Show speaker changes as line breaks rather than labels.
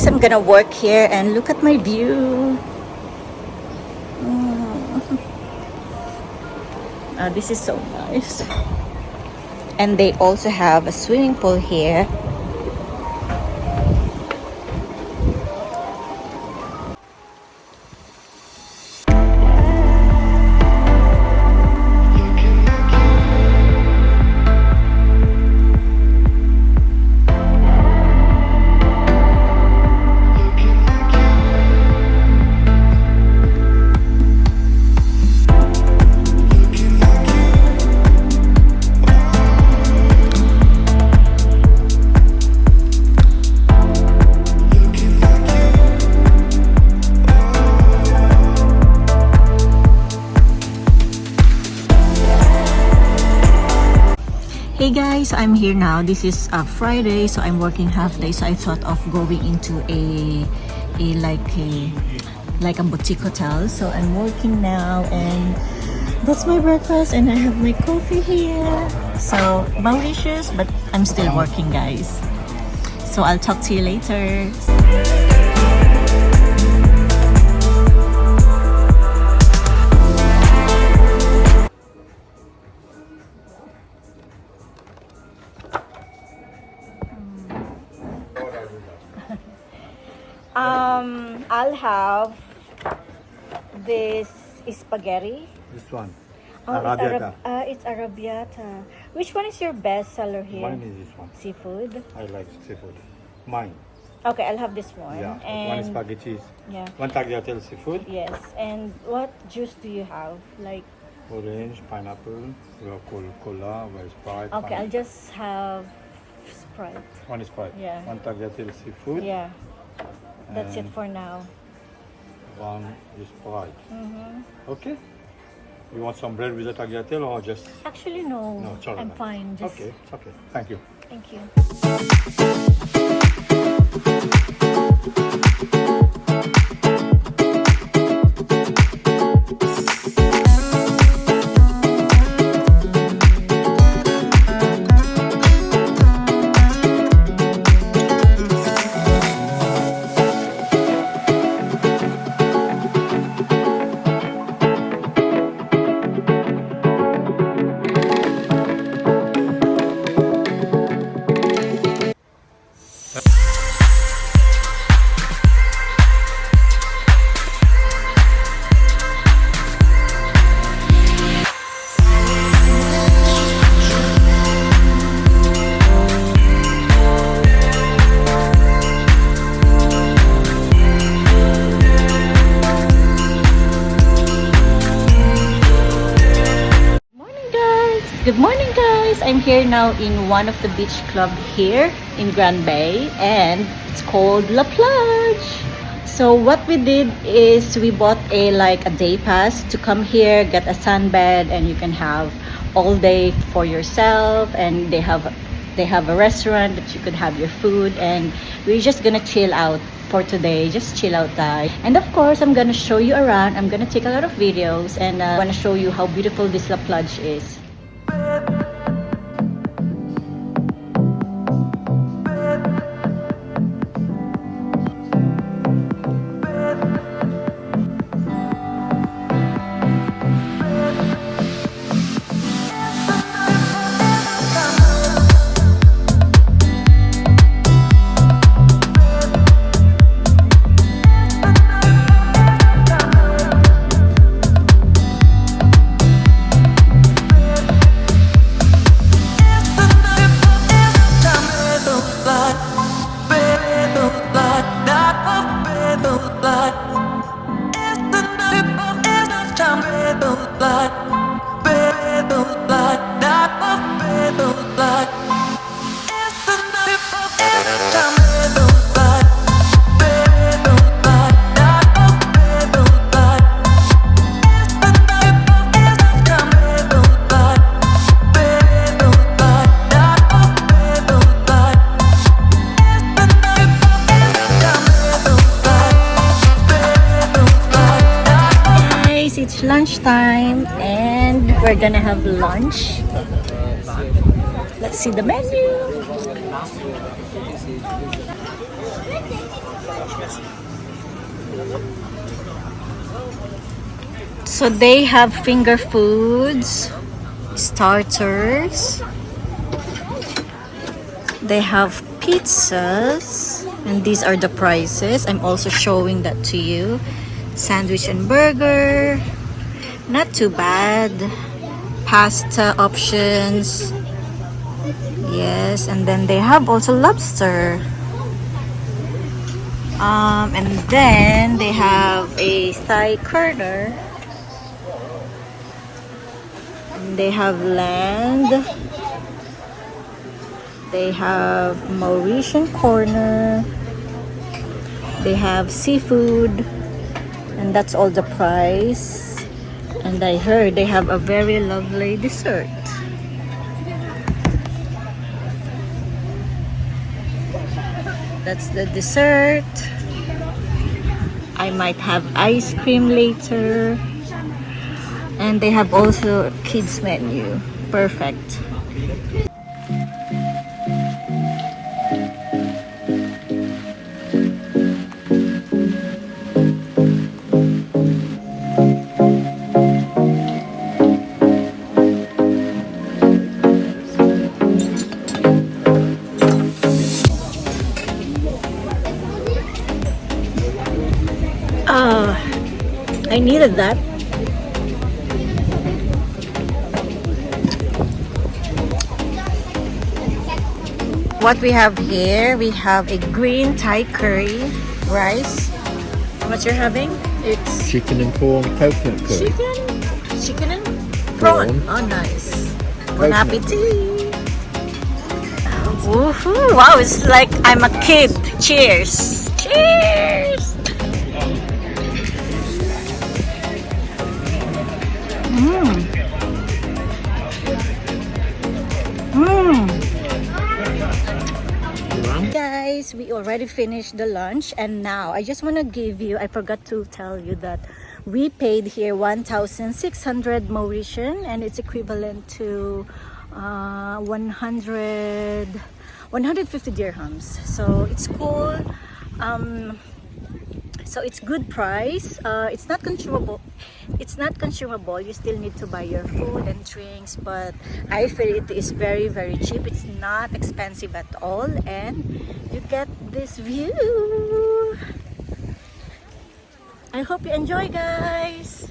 guys, I'm gonna work here and look at my view. This is so nice. And they also have a swimming pool here. Hey guys, I'm here now. This is a Friday, so I'm working half day. So I thought of going into a boutique hotel. So I'm working now, and that's my breakfast. And I have my coffee here. So Mauritius, but I'm still working, guys. So I'll talk to you later. I'll have this spaghetti.
This one.
Oh,
Arrabbiata.
it's arrabbiata. Which one is your best seller here?
Mine is this one.
Seafood.
I like seafood. Mine.
Okay, I'll have this one.
Yeah.
And
one spaghetti.
yeah.
One tagliatelle seafood.
Yes. And what juice do you have? Like.
Orange, pineapple, cola, Sprite.
Okay, I'll just have Sprite.
One Sprite.
Yeah.
One tagliatelle seafood.
Yeah. That's it
And
for now.
one Sprite.
Mm-hmm.
Okay. You want some bread with the tagliatelle or just?
Actually, no.
No, it's all right.
I'm fine. Just
Okay, it's okay. Thank you.
Thank you. Good morning, guys! I'm here now in one of the beach club here in Baei, and it's called La Plage. So what we did is we bought a day pass to come here, get a sunbed, and you can have all day for yourself. And they have a restaurant that you could have your food, and we're just gonna chill out for today. Just chill out, guys. And of course, I'm gonna show you around. I'm gonna take a lot of videos, and I wanna show you how beautiful this La Plage is. It's lunchtime and we're gonna have lunch. Let's see the menu. So they have finger foods, starters. They have pizzas, and these are the prices. I'm also showing that to you. Sandwich and burger, not too bad. Pasta options, yes, and then they have also lobster. And then they have a Thai corner. And they have land. They have Mauritian corner. They have seafood. And that's all the price. And I heard they have a very lovely dessert. That's the dessert. I might have ice cream later. And they have also a kids menu. Perfect. I needed that. What we have here, we have a green Thai curry rice. What you're having? It's
Chicken and prawn coconut curry.
chicken and prawn.
Prawn.
Oh, nice. Bon
Coconut.
appetit. Woohoo! Wow, it's like I'm a kid. Cheers! Cheers! Guys, we already finished the lunch, and now I just want to give you, I forgot to tell you that we paid here 1,600 Mauritian, and it's equivalent to 150 dirhams. So it's cool. So it's good price. It's not consumable. It's not consumable. You still need to buy your food and drinks, but I feel it is very, very cheap. It's not expensive at all, and you get this view. I hope you enjoy, guys.